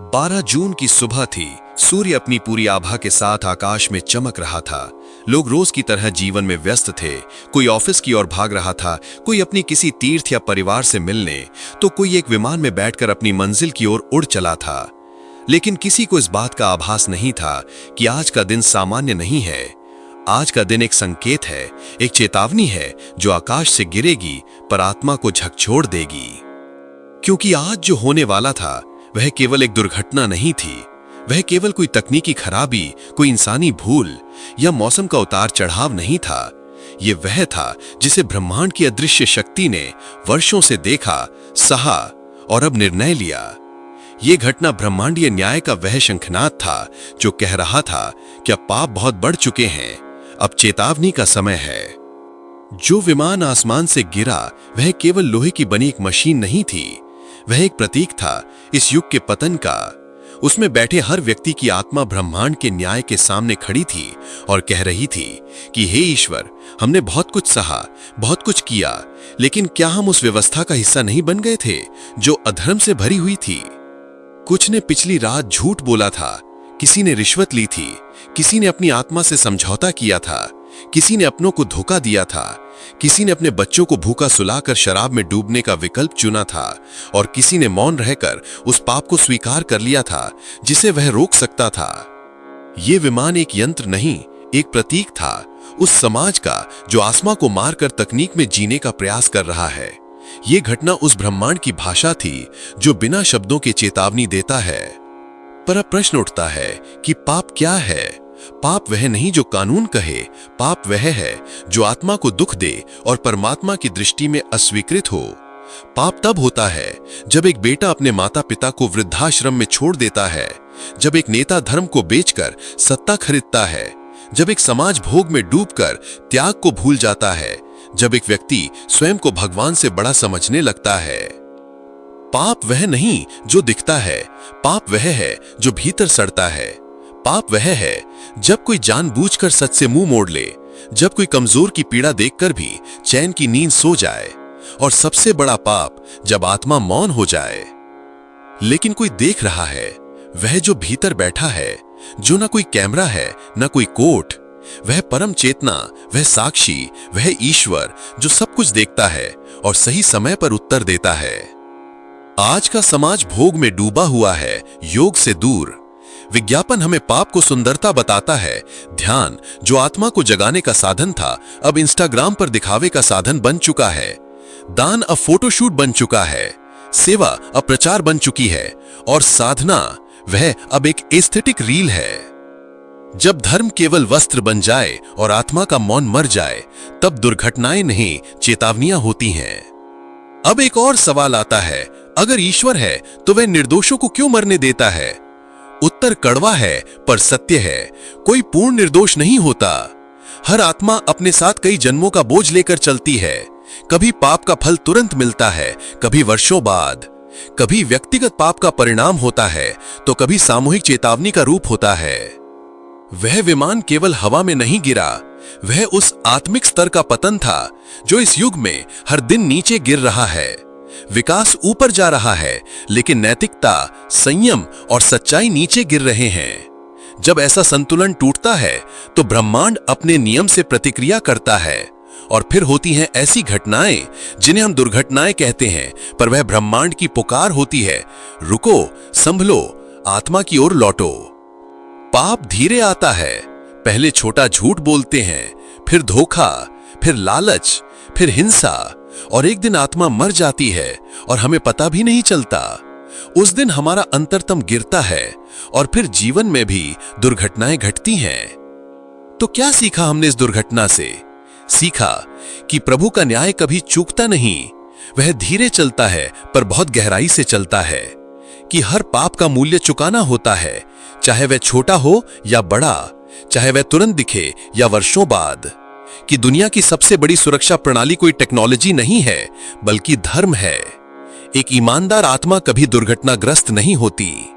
12 जून की सुबह थी। सूर्य अपनी पूरी आभा के साथ आकाश में चमक रहा था। लोग रोज की तरह जीवन में व्यस्त थे। कोई ऑफिस की ओर भाग रहा था, कोई अपनी किसी तीर्थ या परिवार से मिलने, तो कोई एक विमान में बैठकर अपनी मंजिल की ओर उड़ चला था। लेकिन किसी को इस बात का आभास नहीं था कि आज का दिन सामान्य नहीं है। आज का दिन एक संकेत है, एक चेतावनी है जो आकाश से गिरेगी पर आत्मा को झकझोर देगी। क्योंकि आज जो होने वाला था वह केवल एक दुर्घटना नहीं थी। वह केवल कोई तकनीकी खराबी, कोई इंसानी भूल या मौसम का उतार चढ़ाव नहीं था। यह वह था जिसे ब्रह्मांड की अदृश्य शक्ति ने वर्षों से देखा, सहा और अब निर्णय लिया। यह घटना ब्रह्मांडीय न्याय का वह शंखनाद था जो कह रहा था कि अब पाप बहुत बढ़ चुके हैं, अब चेतावनी का समय है। जो विमान आसमान से गिरा वह केवल लोहे की बनी एक मशीन नहीं थी, वह एक प्रतीक था इस युग के पतन का। उसमें बैठे हर व्यक्ति की आत्मा ब्रह्मांड के न्याय के सामने खड़ी थी और कह रही थी कि हे ईश्वर, हमने बहुत कुछ सहा, बहुत कुछ किया, लेकिन क्या हम उस व्यवस्था का हिस्सा नहीं बन गए थे जो अधर्म से भरी हुई थी? कुछ ने पिछली रात झूठ बोला था, किसी ने रिश्वत ली थी, किसी ने अपनी आत्मा से समझौता किया था, किसी ने अपनों को धोखा दिया था, किसी ने अपने बच्चों को भूखा सुलाकर शराब में डूबने का विकल्प चुना था और किसी ने मौन रहकर उस पाप को स्वीकार कर लिया था जिसे वह रोक सकता था। यह विमान एक यंत्र नहीं, एक प्रतीक था उस समाज का जो आसमां को मारकर तकनीक में जीने का प्रयास कर रहा है। यह घटना उस ब्रह्मांड की भाषा थी जो बिना शब्दों के चेतावनी देता है। पर अब प्रश्न उठता है कि पाप क्या है? पाप वह नहीं जो कानून कहे, पाप वह है जो आत्मा को दुख दे और परमात्मा की दृष्टि में अस्वीकृत हो। पाप तब होता है जब एक बेटा अपने माता पिता को वृद्धाश्रम में छोड़ देता है, जब एक नेता धर्म को बेचकर सत्ता खरीदता है, जब एक समाज भोग में डूबकर त्याग को भूल जाता है, जब एक व्यक्ति स्वयं को भगवान से बड़ा समझने लगता है। पाप वह नहीं जो दिखता है, पाप वह है जो भीतर सड़ता है। पाप वह है जब कोई जानबूझकर सच से मुंह मोड़ ले, जब कोई कमजोर की पीड़ा देखकर भी चैन की नींद सो जाए, और सबसे बड़ा पाप जब आत्मा मौन हो जाए। लेकिन कोई देख रहा है, वह जो भीतर बैठा है, जो ना कोई कैमरा है ना कोई कोर्ट, वह परम चेतना, वह साक्षी, वह ईश्वर जो सब कुछ देखता है और सही समय पर उत्तर देता है। आज का समाज भोग में डूबा हुआ है, योग से दूर। विज्ञापन हमें पाप को सुंदरता बताता है। ध्यान जो आत्मा को जगाने का साधन था अब इंस्टाग्राम पर दिखावे का साधन बन चुका है। दान अब फोटोशूट बन चुका है। सेवा अब प्रचार बन चुकी है और साधना वह अब एक एस्थेटिक रील है। जब धर्म केवल वस्त्र बन जाए और आत्मा का मौन मर जाए, तब दुर्घटनाएं नहीं चेतावनियां होती हैं। अब एक और सवाल आता है, अगर ईश्वर है तो वह निर्दोषों को क्यों मरने देता है? उत्तर कड़वा है पर सत्य है। कोई पूर्ण निर्दोष नहीं होता। हर आत्मा अपने साथ कई जन्मों का बोझ लेकर चलती है। कभी पाप का फल तुरंत मिलता है, कभी वर्षों बाद। कभी व्यक्तिगत पाप का परिणाम होता है तो कभी सामूहिक चेतावनी का रूप होता है। वह विमान केवल हवा में नहीं गिरा, वह उस आत्मिक स्तर का पतन था जो इस युग में हर दिन नीचे गिर रहा है। विकास ऊपर जा रहा है, लेकिन नैतिकता, संयम और सच्चाई नीचे गिर रहे हैं। जब ऐसा संतुलन टूटता है तो ब्रह्मांड अपने नियम से प्रतिक्रिया करता है और फिर होती हैं ऐसी घटनाएं जिन्हें हम दुर्घटनाएं कहते हैं, पर वह ब्रह्मांड की पुकार होती है, रुको, संभलो, आत्मा की ओर लौटो। पाप धीरे आता है। पहले छोटा झूठ बोलते हैं, फिर धोखा, फिर लालच, फिर हिंसा, और एक दिन आत्मा मर जाती है और हमें पता भी नहीं चलता। उस दिन हमारा अंतरतम गिरता है और फिर जीवन में भी दुर्घटनाएं घटती हैं। तो क्या सीखा हमने इस दुर्घटना से? सीखा कि प्रभु का न्याय कभी चूकता नहीं, वह धीरे चलता है पर बहुत गहराई से चलता है। कि हर पाप का मूल्य चुकाना होता है, चाहे वह छोटा हो या बड़ा, चाहे वह तुरंत दिखे या वर्षों बाद। कि दुनिया की सबसे बड़ी सुरक्षा प्रणाली कोई टेक्नोलॉजी नहीं है बल्कि धर्म है। एक ईमानदार आत्मा कभी दुर्घटनाग्रस्त नहीं होती।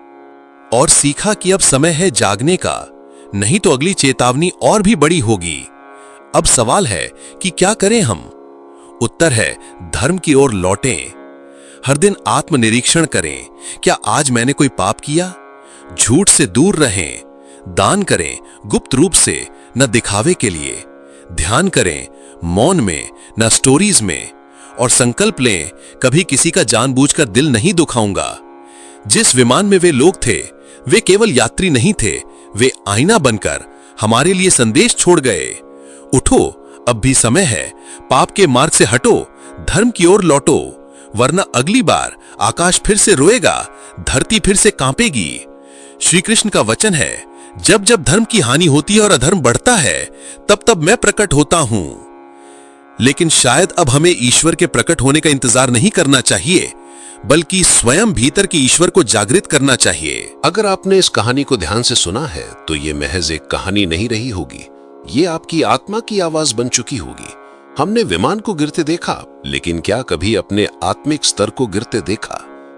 और सीखा कि अब समय है जागने का, नहीं तो अगली चेतावनी और भी बड़ी होगी। अब सवाल है कि क्या करें हम? उत्तर है धर्म की ओर लौटें। हर दिन आत्मनिरीक्षण करें, क्या आज मैंने कोई पाप किया? झूठ से दूर रहें, दान करें गुप्त रूप से, न दिखावे के लिए। ध्यान करें मौन में, न स्टोरीज में। और संकल्प लें, कभी किसी का जानबूझकर दिल नहीं दुखाऊंगा। जिस विमान में वे लोग थे, वे केवल यात्री नहीं थे, वे आईना बनकर हमारे लिए संदेश छोड़ गए। उठो, अब भी समय है, पाप के मार्ग से हटो, धर्म की ओर लौटो, वरना अगली बार आकाश फिर से रोएगा, धरती फिर से कांपेगी। श्री कृष्ण का वचन है, जब जब धर्म की हानि होती है और अधर्म बढ़ता है, तब तब मैं प्रकट होता हूं। लेकिन शायद अब हमें ईश्वर के प्रकट होने का इंतजार नहीं करना चाहिए, बल्कि स्वयं भीतर के ईश्वर को जागृत करना चाहिए। अगर आपने इस कहानी को ध्यान से सुना है तो ये महज एक कहानी नहीं रही होगी, ये आपकी आत्मा की आवाज बन चुकी होगी। हमने विमान को गिरते देखा, लेकिन क्या कभी अपने आत्मिक स्तर को गिरते देखा?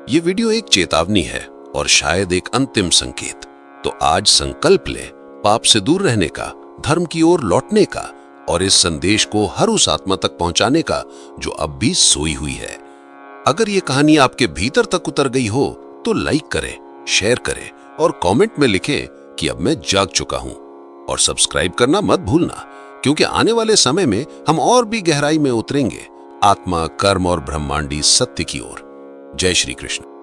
ये वीडियो एक चेतावनी है और शायद एक अंतिम संकेत। तो आज संकल्प ले पाप से दूर रहने का, धर्म की ओर लौटने का और इस संदेश को हर उस आत्मा तक पहुंचाने का जो अब भी सोई हुई है। अगर ये कहानी आपके भीतर तक उतर गई हो तो लाइक करें, शेयर करें और कमेंट में लिखें कि अब मैं जाग चुका हूं। और सब्सक्राइब करना मत भूलना, क्योंकि आने वाले समय में हम और भी गहराई में उतरेंगे आत्मा, कर्म और ब्रह्मांडी सत्य की ओर। जय श्री कृष्ण।